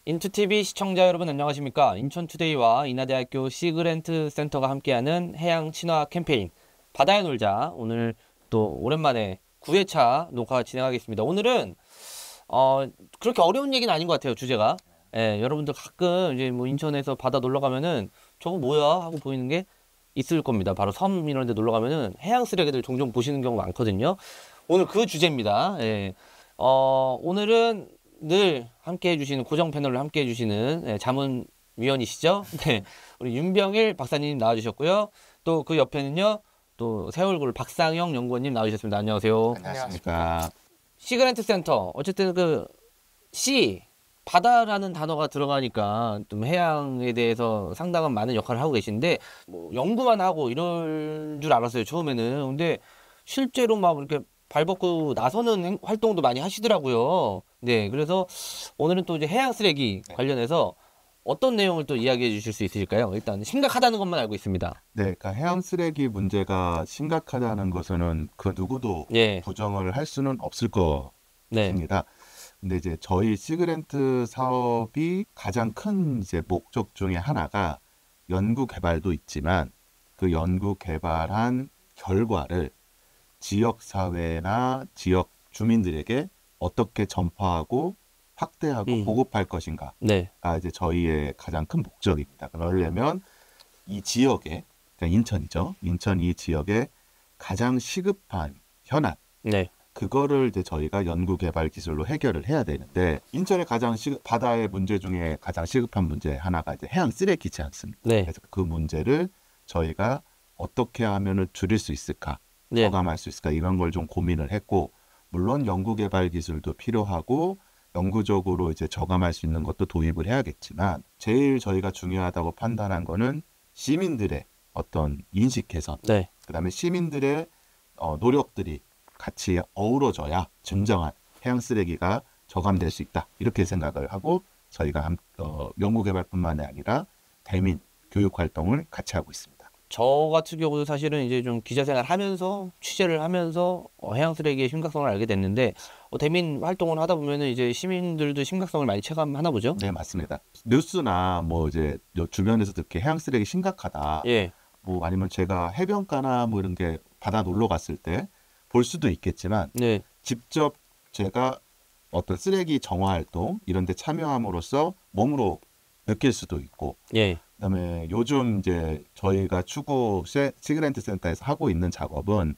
인투TV 시청자 여러분 안녕하십니까? 인천투데이와 인하대학교 시그랜트 센터가 함께하는 해양 친화 캠페인 바다에 놀자. 오늘 또 오랜만에 9회차 녹화 진행하겠습니다. 오늘은 그렇게 어려운 얘기는 아닌 것 같아요. 주제가. 예, 여러분들 가끔 이제 뭐 인천에서 바다 놀러 가면은 저거 뭐야 하고 보이는 게 있을 겁니다. 바로 섬 이런 데 놀러 가면은 해양 쓰레기들 종종 보시는 경우가 많거든요. 오늘 그 주제입니다. 예. 오늘은 늘 함께 해주시는 고정 패널로 함께 해주시는 자문위원이시죠? 네, 우리 윤병일 박사님 나와주셨고요. 또 그 옆에는요, 또 새 얼굴 박상영 연구원님 나와주셨습니다. 안녕하세요. 안녕하십니까. 시그랜트 센터. 어쨌든 그 시 바다라는 단어가 들어가니까 좀 해양에 대해서 상당한 많은 역할을 하고 계신데 뭐 연구만 하고 이럴 줄 알았어요 처음에는. 근데 실제로 막 이렇게 발벗고 나서는 활동도 많이 하시더라고요. 네, 그래서 오늘은 또 이제 해양 쓰레기 관련해서 어떤 내용을 또 이야기해 주실 수 있으실까요? 일단 심각하다는 것만 알고 있습니다. 네, 그러니까 해양 쓰레기 문제가 심각하다는 것은 그 누구도 예, 부정을 할 수는 없을 네, 것입니다. 근데 이제 저희 시그랜트 사업이 가장 큰 이제 목적 중에 하나가 연구 개발도 있지만 그 연구 개발한 결과를 지역 사회나 지역 주민들에게 어떻게 전파하고 확대하고 보급할 것인가가 네, 이제 저희의 가장 큰 목적입니다. 그러려면 이 지역에, 그러니까 인천이죠. 인천 이 지역에 가장 시급한 현안, 네, 그거를 이제 저희가 연구 개발 기술로 해결을 해야 되는데, 인천의 가장 바다의 문제 중에 가장 시급한 문제 하나가 이제 해양 쓰레기지 않습니까? 네, 그래서 그 문제를 저희가 어떻게 하면은 줄일 수 있을까, 네, 저감할 수 있을까, 이런 걸 좀 고민을 했고, 물론 연구 개발 기술도 필요하고 영구적으로 이제 저감할 수 있는 것도 도입을 해야겠지만, 제일 저희가 중요하다고 판단한 거는 시민들의 어떤 인식 개선, 네. 그다음에 시민들의 노력들이 같이 어우러져야 진정한 해양 쓰레기가 저감될 수 있다, 이렇게 생각을 하고 저희가 연구 개발뿐만 아니라 대민 교육 활동을 같이 하고 있습니다. 저 같은 경우도 사실은 이제 좀 기자 생활 하면서 취재를 하면서 해양 쓰레기의 심각성을 알게 됐는데 대민 활동을 하다 보면은 이제 시민들도 심각성을 많이 체감하나 보죠? 네, 맞습니다. 뉴스나 뭐 이제 주변에서 이렇게 해양 쓰레기 심각하다, 예, 뭐 아니면 제가 해변가나 뭐 이런 게 바다 놀러 갔을 때 볼 수도 있겠지만, 네, 직접 제가 어떤 쓰레기 정화 활동 이런 데 참여함으로써 몸으로 느낄 수도 있고, 예, 그다음에 요즘 이제 저희가 추구 시그랜트 센터에서 하고 있는 작업은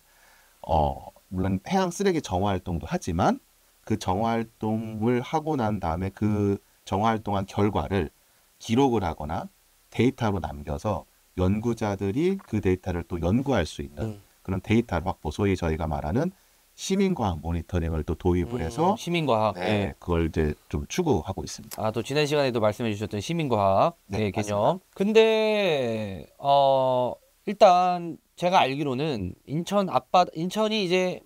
물론 해양 쓰레기 정화 활동도 하지만 그 정화 활동을 하고 난 다음에 그 정화 활동한 결과를 기록을 하거나 데이터로 남겨서 연구자들이 그 데이터를 또 연구할 수 있는 그런 데이터 확보, 소위 저희가 말하는 시민과학 모니터링을 또 도입을 해서 시민과학. 네, 예. 그걸 이제 좀 추구하고 있습니다. 또 지난 시간에도 말씀해 주셨던 시민과학 네, 개념. 근데 일단 제가 알기로는 인천이 이제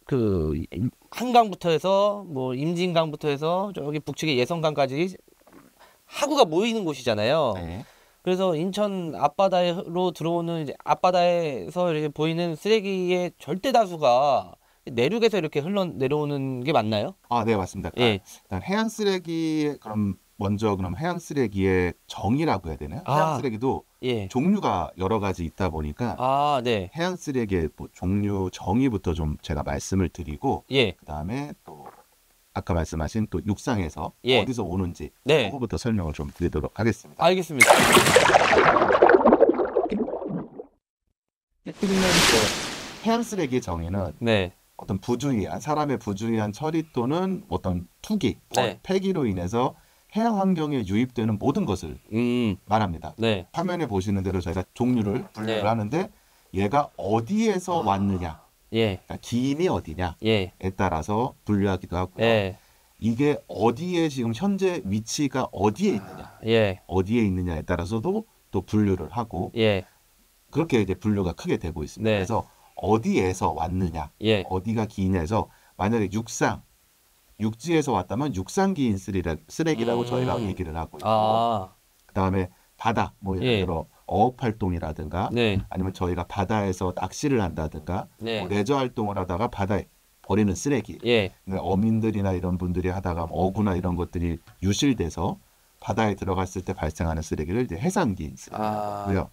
그 한강부터 해서 뭐 임진강부터 해서 저기 북측의 예성강까지 하구가 모이는 곳이잖아요. 네. 그래서 인천 앞바다로 들어오는 이제 앞바다에서 이렇게 보이는 쓰레기의 절대 다수가 내륙에서 이렇게 흘러 내려오는 게 맞나요? 네, 맞습니다. 예. 일단 해양 쓰레기, 그럼 해양 쓰레기의 정의라고 해야 되나요? 해양 쓰레기도 예. 종류가 여러 가지 있다 보니까 네. 해양 쓰레기의 뭐 종류 정의부터 좀 제가 말씀을 드리고, 예. 그다음에 또 아까 말씀하신 또 육상에서 예. 어디서 오는지 네. 그거부터 설명을 좀 드리도록 하겠습니다. 알겠습니다. 해양 쓰레기 정의는 네. 어떤 사람의 부주의한 처리 또는 어떤 투기, 네. 폐기로 인해서 해양 환경에 유입되는 모든 것을 말합니다. 네. 화면에 보시는 대로 저희가 종류를 분류를 네. 하는데, 얘가 어디에서 왔느냐, 예. 그러니까 기인이 어디냐에 예. 따라서 분류하기도 하고요. 예. 이게 어디에 지금 현재 위치가 어디에 있느냐, 예. 어디에 있느냐에 따라서도 또 분류를 하고, 예. 그렇게 이제 분류가 크게 되고 있습니다. 네. 그래서 어디에서 왔느냐, 예. 어디가 기인해서, 만약에 육지에서 왔다면 육상기인 쓰레기라고 저희가 얘기를 하고 있고, 그다음에 바다, 뭐 예를 들어 어업 활동이라든가, 네. 아니면 저희가 바다에서 낚시를 한다든가, 네. 뭐 레저 활동을 하다가 바다에 버리는 쓰레기, 예. 어민들이나 이런 분들이 하다가 어구나 이런 것들이 유실돼서 바다에 들어갔을 때 발생하는 쓰레기를 이제 해상기인 쓰레기고요.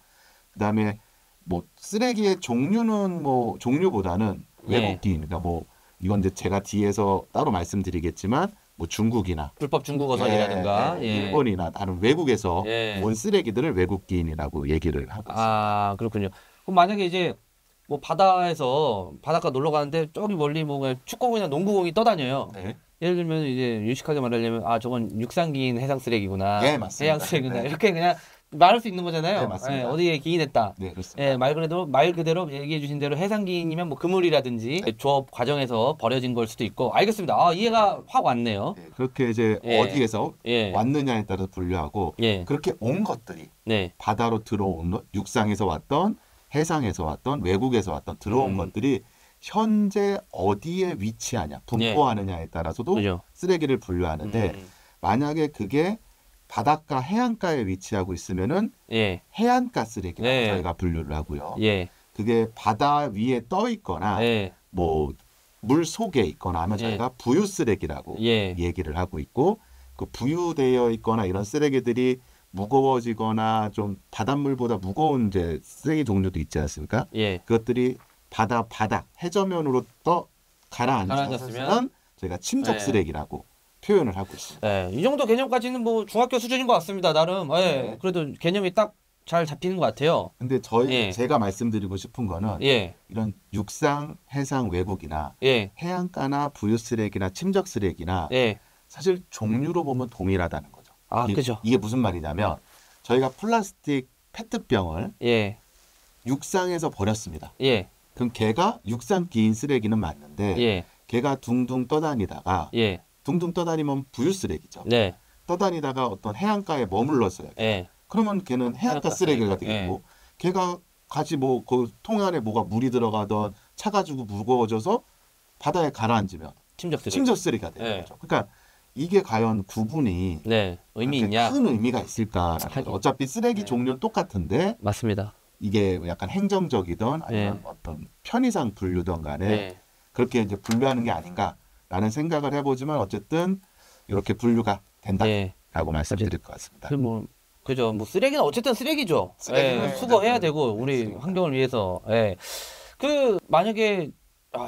그다음에 뭐 쓰레기의 종류는 뭐 종류보다는 예. 외국기인, 그러니까 뭐 이건 이제 제가 뒤에서 따로 말씀드리겠지만 뭐 중국이나 불법 중국어선이라든가 일본이나 다른 외국에서 예. 온 쓰레기들을 외국기인이라고 얘기를 하고 있습니다. 아, 그렇군요. 그럼 만약에 이제 뭐 바다에서 바닷가 놀러 가는데 저기 멀리 뭐 그냥 축구공이나 농구공이 떠다녀요. 네. 예를 들면 이제 유식하게 말하려면 아 저건 육상기인 해상 쓰레기구나. 네, 맞습니다. 해양 쓰레기구나. 네. 이렇게 그냥 말할 수 있는 거잖아요. 네, 맞습니다. 예, 어디에 기인했다. 네, 그렇습니다. 예, 말 그대로 얘기해 주신 대로 해상기인이면 뭐 그물이라든지 조업 과정에서 버려진 걸 수도 있고. 알겠습니다. 아, 이해가 확 왔네요. 네, 그렇게 이제 예. 어디에서 예. 왔느냐에 따라서 분류하고 예. 그렇게 온 것들이 네. 바다로 들어온 것, 육상에서 왔던, 해상에서 왔던, 외국에서 왔던 들어온 것들이 현재 어디에 위치하냐, 분포하느냐에 따라서도 그죠. 쓰레기를 분류하는데 만약에 그게 바닷가 해안가에 위치하고 있으면은 예. 해안가 쓰레기라고 네. 저희가 분류를 하고요. 예. 그게 바다 위에 떠 있거나 예. 뭐 물 속에 있거나 하면 저희가 부유 쓰레기라고 예. 얘기를 하고 있고, 그 부유되어 있거나 이런 쓰레기들이 무거워지거나 좀 바닷물보다 무거운 이제 쓰레기 종류도 있지 않습니까? 예. 그것들이 바다 바닥 해저면으로 떠 가라앉았으면 가라앉았으면 저희가 침적 네. 쓰레기라고 표현을 하고 있습니다. 예, 이 정도 개념까지는 뭐 중학교 수준인 것 같습니다. 나름. 예. 네. 그래도 개념이 딱 잘 잡히는 것 같아요. 근데 예. 제가 말씀드리고 싶은 거는 예. 이런 육상, 해상, 외국이나 예. 해안가나 부유 쓰레기나 침적 쓰레기나 예. 사실 종류로 보면 동일하다는 거죠. 아, 그죠. 이게 무슨 말이냐면 저희가 플라스틱 페트병을 예. 육상에서 버렸습니다. 예. 그럼 걔가 육상 기인 쓰레기는 맞는데 예. 걔가 둥둥 떠다니다가 예. 둥둥 떠다니면 부유 쓰레기죠. 네. 떠다니다가 어떤 해안가에 머물렀어요. 예. 그러면 걔는 해안가 해안가 쓰레기가 쓰레기. 되겠고 걔가 같이 뭐 그 통 안에 뭐가 물이 들어가던 차가지고 무거워져서 바다에 가라앉으면 침적 쓰레기. 침적 쓰레기가 되는 네. 거죠. 그러니까 이게 과연 구분이 네. 의미 그렇게 있냐? 큰 의미가 있을까라는 거죠. 어차피 쓰레기 네. 종류는 똑같은데 맞습니다. 이게 약간 행정적이든 아니면 어떤 편의상 분류든 간에 네. 그렇게 이제 분류하는 게 아닌가라는 생각을 해보지만 어쨌든 이렇게 분류가 된다라고 예. 말씀드릴 것 같습니다. 뭐 그죠. 뭐 쓰레기는 어쨌든 쓰레기죠. 쓰레기는 예. 수거해야 되고 우리 그렇습니다. 환경을 위해서. 예. 그 만약에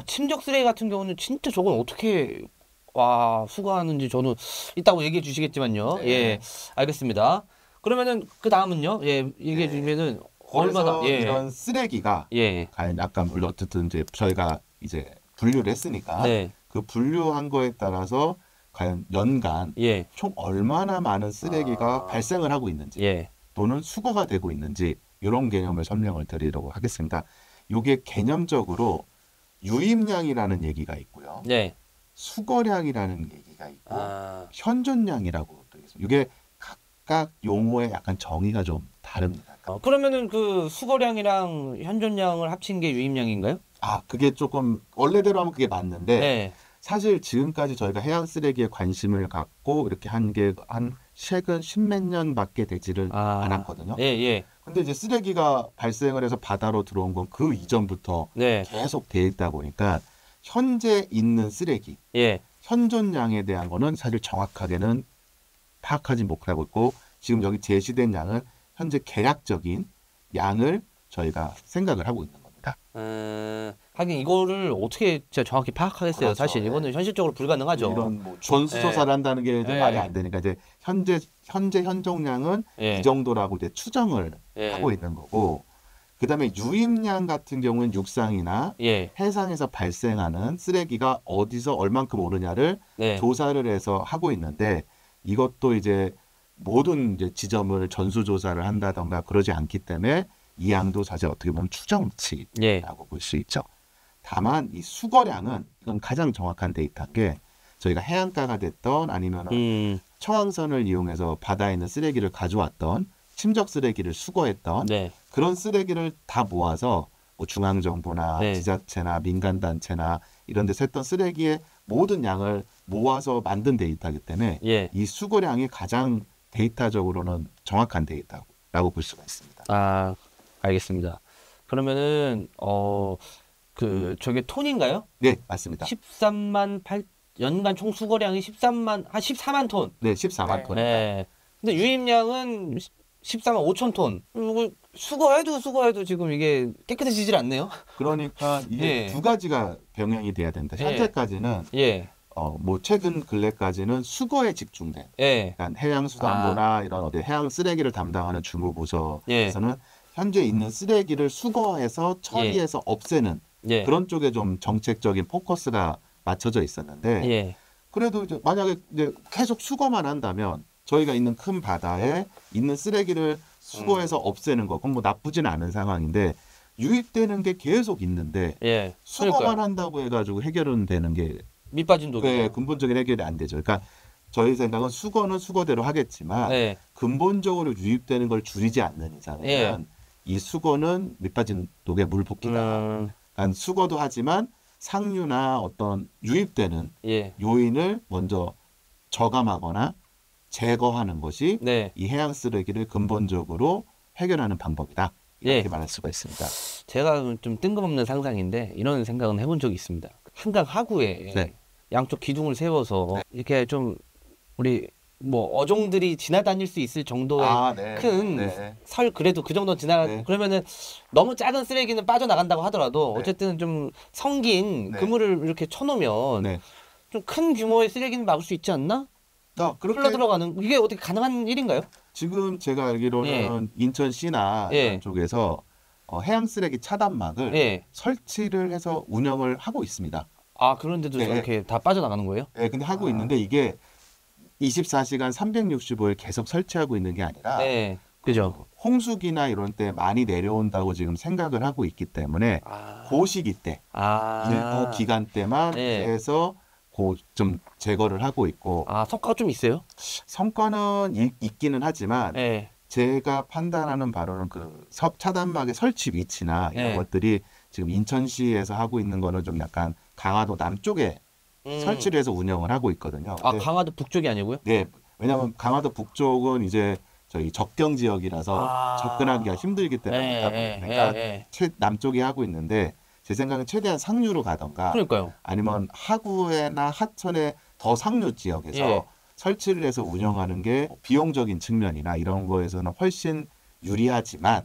침적 쓰레기 같은 경우는 진짜 저건 어떻게 수거하는지 저는 이따고 얘기해 주시겠지만요. 네. 예. 알겠습니다. 그러면은 그 다음은요. 예. 얘기해 주면은 얼마나 그래서 이런 쓰레기가 예. 과연 약간 물론 어쨌든 이제 저희가 이제 분류를 했으니까 네. 그 분류한 거에 따라서 과연 연간 예. 총 얼마나 많은 쓰레기가 발생을 하고 있는지 예. 또는 수거가 되고 있는지 이런 개념을 설명을 드리려고 하겠습니다. 이게 개념적으로 유입량이라는 얘기가 있고요. 네. 수거량이라는 얘기가 있고 아. 현존량이라고 또 있어요. 이게 각각 용어의 약간 정의가 좀 다릅니다. 그러면은 그 수거량이랑 현존량을 합친 게 유입량인가요? 그게 조금 원래대로 하면 그게 맞는데 네. 사실 지금까지 저희가 해양 쓰레기에 관심을 갖고 이렇게 한 게 한 최근 십몇 년밖에 되지를 않았거든요. 예, 예. 근데 이제 쓰레기가 발생을 해서 바다로 들어온 건 그 이전부터 네. 계속 돼 있다 보니까 현재 있는 쓰레기, 예. 현존량에 대한 거는 사실 정확하게는 파악하지 못하고 있고 지금 여기 제시된 양은 현재 계략적인 양을 저희가 생각을 하고 있는 겁니다. 하긴 이거를 어떻게 진짜 정확히 파악하겠어요. 그렇죠. 사실 이거는 현실적으로 불가능하죠. 이런 뭐 전수조사를 한다는 게 이제 네. 말이 안 되니까 이제 현재 현존량은 예. 이 정도라고 이제 추정을 예. 하고 있는 거고, 그다음에 유입량 같은 경우는 육상이나 예. 해상에서 발생하는 쓰레기가 어디서 얼만큼 오느냐를 네. 조사를 해서 하고 있는데 이것도 이제 모든 이제 지점을 전수조사를 한다던가 그러지 않기 때문에 이 양도 사실 어떻게 보면 추정치라고 예. 볼 수 있죠. 다만 이 수거량은 이건 가장 정확한 데이터인 게 저희가 해안가가 됐던 아니면 청항선을 이용해서 바다에 있는 쓰레기를 가져왔던 침적 쓰레기를 수거했던 네. 그런 쓰레기를 다 모아서 뭐 중앙정부나 네. 지자체나 민간단체나 이런 데서 했던 쓰레기의 모든 양을 모아서 만든 데이터이기 때문에 예. 이 수거량이 가장 데이터적으로는 정확한 데이터라고 볼 수가 있습니다. 아, 알겠습니다. 그러면은 저게 톤인가요? 네, 맞습니다. 13만 8 연간 총 수거량이 14만 톤. 네, 14만 톤. 네. 근데 유입량은 14만 5천 톤. 수거해도 지금 이게 깨끗해지질 않네요. 그러니까 이게 예. 두 가지가 병행이 돼야 된다. 예. 현재까지는 예. 뭐 최근 근래까지는 수거에 집중된. 예. 그러니까 해양수산부나 이런 어디 해양 쓰레기를 담당하는 주무부서에서는 현재 있는 쓰레기를 수거해서 처리해서 없애는 예. 그런 쪽에 좀 정책적인 포커스가 맞춰져 있었는데 예. 그래도 이제 만약에 이제 계속 수거만 한다면 저희가 있는 큰 바다에 있는 쓰레기를 수거해서 없애는 거 그건 뭐 나쁘지는 않은 상황인데 유입되는 게 계속 있는데 예. 수거만 그러니까요. 한다고 해가지고 해결은 되는 게 밑빠진 독이. 그 근본적인 해결이 안 되죠. 그러니까 저희 생각은 수거는 수거대로 하겠지만 예. 근본적으로 유입되는 걸 줄이지 않는 이상은 예. 이 수거는 밑빠진 독의 물붓기다. 그러니까 수거도 하지만 상류나 어떤 유입되는 예. 요인을 먼저 저감하거나 제거하는 것이 네. 이 해양 쓰레기를 근본적으로 해결하는 방법이다. 이렇게 예. 말할 수가 있습니다. 제가 좀 뜬금없는 상상인데 이런 생각은 해본 적이 있습니다. 한강 하구에 네. 양쪽 기둥을 세워서 이렇게 좀 우리 뭐 어종들이 지나다닐 수 있을 정도의 네. 큰 그래도 그 정도 지나가 그러면은 너무 작은 쓰레기는 빠져나간다고 하더라도 어쨌든 좀 성긴 그물을 이렇게 쳐놓으면 좀 큰 규모의 쓰레기는 막을 수 있지 않나? 흘러 들어가는 이게 어떻게 가능한 일인가요? 지금 제가 알기로는 인천시나 이런 쪽에서 해양 쓰레기 차단막을 설치를 해서 운영을 하고 있습니다. 아, 그런데도 이렇게 다 빠져나가는 거예요? 네, 근데 하고 있는데 이게 24시간 365일 계속 설치하고 있는 게 아니라 그죠. 홍수기나 이런 때 많이 내려온다고 지금 생각을 하고 있기 때문에 그 시기 때 일부 기간 때만 해서 좀 제거를 하고 있고 성과가 좀 있어요? 성과는 있기는 하지만 제가 판단하는 바로는 그 차단막의 설치 위치나 이런 것들이 지금 인천시에서 하고 있는 거는 좀 약간 강화도 남쪽에 설치를 해서 운영을 하고 있거든요. 강화도 북쪽이 아니고요? 네, 왜냐하면 강화도 북쪽은 이제 저희 접경 지역이라서 접근하기가 힘들기 때문에 그러니까 남쪽이 하고 있는데 제 생각은 최대한 상류로 가던가 그러니까요. 아니면 하구에나 하천의 더 상류 지역에서 설치를 해서 운영하는 게 비용적인 측면이나 이런 거에서는 훨씬 유리하지만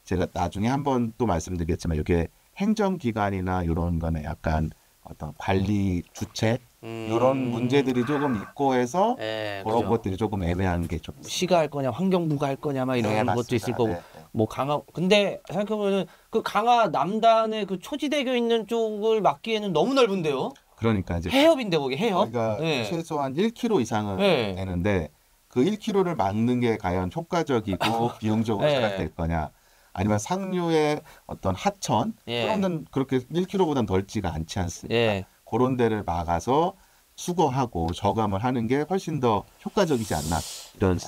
제가 나중에 한번 또 말씀드리겠지만 이게 행정기관이나 이런 거는 약간 어떤 관리 주체 이런 문제들이 조금 있고 해서 그런 것들이 조금 애매한 게 좀 시가 할 거냐 환경부가 할 거냐 막 이런 것도 있을 거고 뭐 강화 근데 생각해보면 그 강화 남단의 그 초지대교 있는 쪽을 막기에는 너무 넓은데요. 그러니까 이제 해협인데 거기 해협. 그러니까 최소한 1km 이상은 되는데 그 1km를 막는 게 과연 효과적이고 비용적으로 생각될 거냐. 아니면 상류의 어떤 하천 그런 그렇게 1km보다는 넓지가 않지 않습니까? 그런 데를 막아서 수거하고 저감을 하는 게 훨씬 더 효과적이지 않나 이런.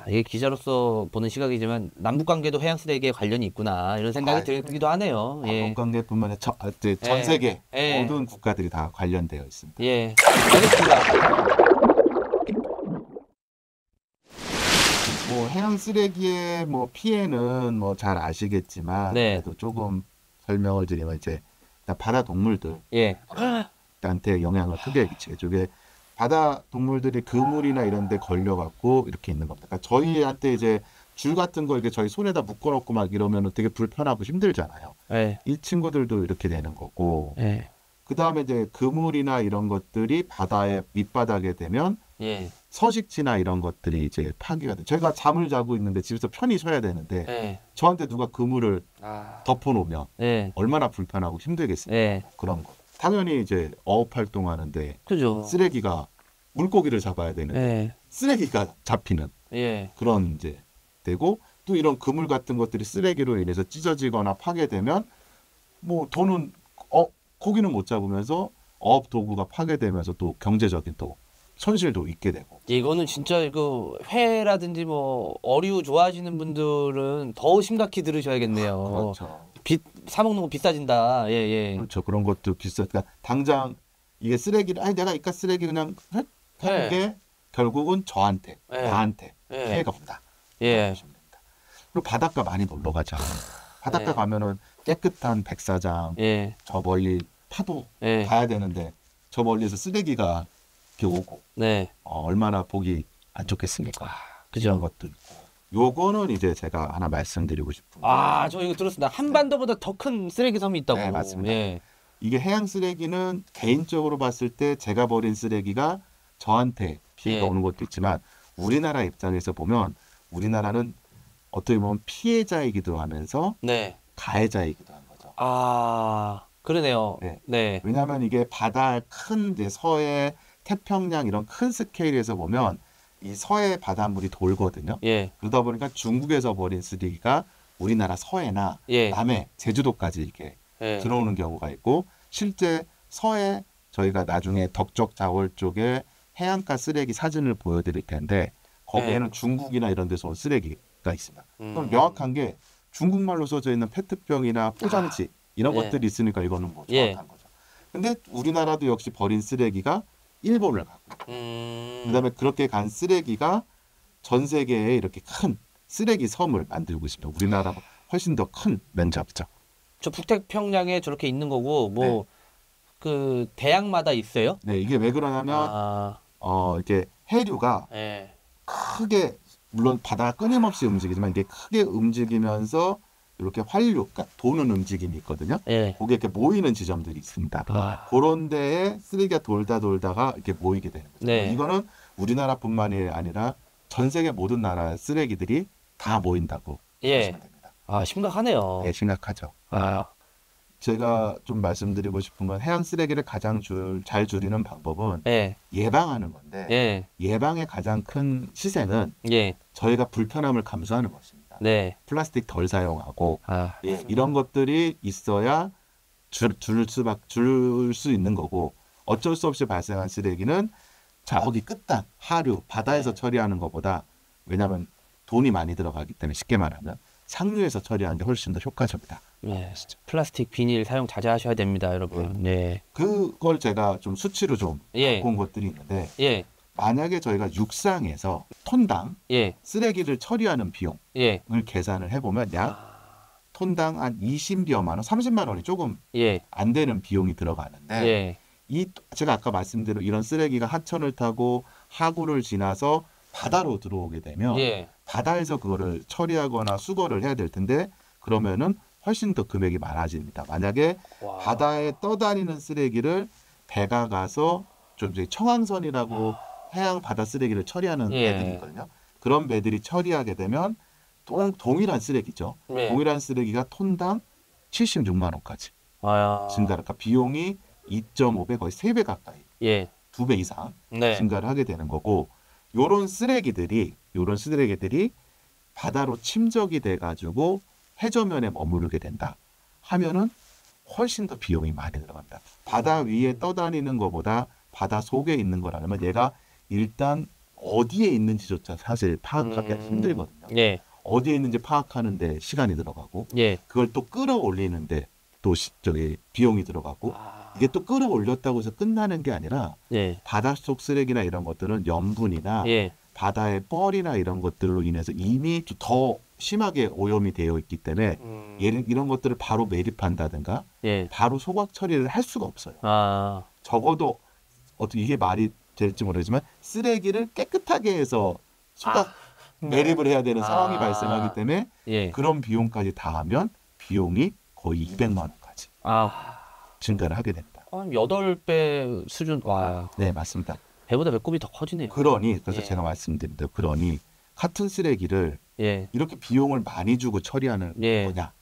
이게 기자로서 보는 시각이지만 남북 관계도 해양 쓰레기에 관련이 있구나 이런 생각이 들기도 하네요. 남북 관계뿐만 아니라 전 세계 모든 국가들이 다 관련되어 있습니다. 알겠습니다. 뭐 해양 쓰레기의 뭐 피해는 뭐 잘 아시겠지만 그래도 조금 설명을 드리면 이제 바다 동물들 한테 영향을 크게 끼치죠. 이게 바다 동물들이 그물이나 이런 데 걸려 갖고 이렇게 있는 겁니다. 그러니까 저희한테 이제 줄 같은 거 이렇게 저희 손에다 묶어 놓고 막 이러면 되게 불편하고 힘들잖아요. 이 친구들도 이렇게 되는 거고. 그다음에 이제 그물이나 이런 것들이 바다의 밑바닥에 되면 서식지나 이런 것들이 이제 파괴가 돼. 제가 잠을 자고 있는데 집에서 편히 쉬어야 되는데 저한테 누가 그물을 덮어놓으면 얼마나 불편하고 힘들겠습니까? 그런 거. 당연히 이제 어업 활동하는데 쓰레기가 물고기를 잡아야 되는데 쓰레기가 잡히는 그런 이제 되고 또 이런 그물 같은 것들이 쓰레기로 인해서 찢어지거나 파괴되면 뭐 돈은 고기는 못 잡으면서 어업 도구가 파괴되면서 또 경제적인 또 손실도 있게 되고. 이거는 진짜 그 회라든지 뭐 어류 좋아하시는 분들은 더 심각히 들으셔야겠네요. 그렇죠. 사 먹는 거 비싸진다. 그렇죠. 그런 것도 비싸니까 당장 이게 쓰레기를 내가 이깟 쓰레기 그냥 하는 게 결국은 저한테 나한테 피해가 온다. 그리고 바닷가 많이 놀러 가자. 바닷가 가면은 깨끗한 백사장 저 멀리 파도 가야 되는데 저 멀리서 쓰레기가 이렇게 오고 얼마나 보기 안 좋겠습니까? 그죠. 이런 것도 있고. 요거는 이제 제가 하나 말씀드리고 싶은 게 아, 저 이거 들었습니다. 한반도보다 더 큰 쓰레기 섬이 있다고. 네, 맞습니다. 예. 이게 해양 쓰레기는 개인적으로 봤을 때 제가 버린 쓰레기가 저한테 피해가 예. 오는 것도 있지만 우리나라 입장에서 보면 우리나라는 어떻게 보면 피해자이기도 하면서 네. 가해자이기도 한 거죠. 아, 그러네요. 네. 네. 왜냐하면 이게 바다 큰 이제 서해, 태평양 이런 큰 스케일에서 보면 이 서해 바닷물이 돌거든요. 예. 그러다 보니까 중국에서 버린 쓰레기가 우리나라 서해나 예. 남해, 제주도까지 이렇게 예. 들어오는 경우가 있고 실제 서해 저희가 나중에 덕적 자월 쪽에 해안가 쓰레기 사진을 보여드릴 텐데 거기에는 중국이나 이런 데서 온 쓰레기가 있습니다. 그럼 명확한 게 중국말로 써져 있는 페트병이나 포장지 이런 예. 것들이 있으니까 이거는 뭐 예. 정확한 거죠. 근데 우리나라도 역시 버린 쓰레기가 일본을 가고 그다음에 그렇게 간 쓰레기가 전 세계에 이렇게 큰 쓰레기 섬을 만들고 있습니다. 우리나라가 훨씬 더 큰 면적이죠. 저 북태평양에 저렇게 있는 거고 뭐 네. 그 대양마다 있어요? 네, 이게 왜 그러냐면 아, 이렇게 해류가 예. 크게 물론 바다가 끊임없이 움직이지만 이게 크게 움직이면서 이렇게 환류, 그러니까 도는 움직임이 있거든요. 예. 거기에 이렇게 모이는 지점들이 있습니다. 아. 그런 데에 쓰레기가 돌다가 이렇게 모이게 되는 거죠. 네. 이거는 우리나라뿐만이 아니라 전 세계 모든 나라 쓰레기들이 다 모인다고 예. 보시면 됩니다. 아, 심각하네요. 네, 심각하죠. 아, 제가 좀 말씀드리고 싶은 건 해양 쓰레기를 가장 잘 줄이는 방법은 예. 예방하는 건데 예. 예방의 가장 큰 시세는 예. 저희가 불편함을 감수하는 것입니다. 네. 플라스틱 덜 사용하고 아, 이런 것들이 있어야 줄 수 있는 거고 어쩔 수 없이 발생한 쓰레기는 거기 끝단 하류 바다에서 처리하는 것보다 왜냐하면 돈이 많이 들어가기 때문에 쉽게 말하면 상류에서 처리하는 게 훨씬 더 효과적이다. 예. 플라스틱 비닐 사용 자제하셔야 됩니다, 여러분. 네. 그걸 제가 좀 수치로 좀 예. 갖고 온 것들이 있는데 예. 만약에 저희가 육상에서 톤당 예. 쓰레기를 처리하는 비용을 예. 계산을 해보면 약 톤당 한 20여만 원, 30만 원이 조금 예. 안 되는 비용이 들어가는데 예. 제가 아까 말씀드린 이런 쓰레기가 하천을 타고 하구를 지나서 바다로 들어오게 되면 예. 바다에서 그거를 처리하거나 수거를 해야 될 텐데 그러면은 훨씬 더 금액이 많아집니다. 만약에 와. 바다에 떠다니는 쓰레기를 배가 가서 좀 이제 청항선이라고 해양 바다 쓰레기를 처리하는 예. 배들이 있거든요. 그런 배들이 처리하게 되면 동일한 쓰레기죠. 네. 동일한 쓰레기가 톤당 76만 원까지 아. 증가를. 그러니까 비용이 2.5배 거의 3배 가까이, 예. 2배 이상 네. 증가를 하게 되는 거고 요런 쓰레기들이 바다로 침적이 돼 가지고 해저면에 머무르게 된다 하면은 훨씬 더 비용이 많이 들어갑니다. 바다 위에 떠다니는 것보다 바다 속에 있는 거라면 얘가 일단 어디에 있는지조차 사실 파악하기가 힘들거든요. 예. 어디에 있는지 파악하는데 시간이 들어가고 예. 그걸 또 끌어올리는데 또 비용이 들어가고 이게 또 끌어올렸다고 해서 끝나는 게 아니라 예. 바닷속 쓰레기나 이런 것들은 염분이나 예. 바다의 뻘이나 이런 것들로 인해서 이미 더 심하게 오염이 되어 있기 때문에 이런 것들을 바로 매립한다든가 예. 바로 소각 처리를 할 수가 없어요. 아. 적어도 어떻게 이게 말이 될지 모르지만 쓰레기를 깨끗하게 해서 소각 매립을 해야 되는 상황이 발생하기 때문에 예. 그런 비용까지 다 하면 비용이 거의 200만 원까지 아. 증가를 하게 됩니다. 한 8배 수준. 와. 네, 맞습니다. 배보다 배꼽이 더 커지네요. 그래서 예. 제가 말씀드린 대로 같은 쓰레기를 예. 이렇게 비용을 많이 주고 처리하는 예. 거냐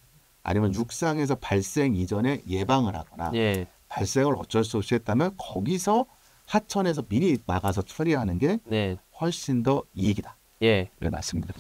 아니면 육상에서 발생 이전에 예방을 하거나 예. 발생을 어쩔 수 없이 했다면 거기서 하천에서 미리 막아서 처리하는 게 네. 훨씬 더 이익이다. 예. 이런 말씀드립니다.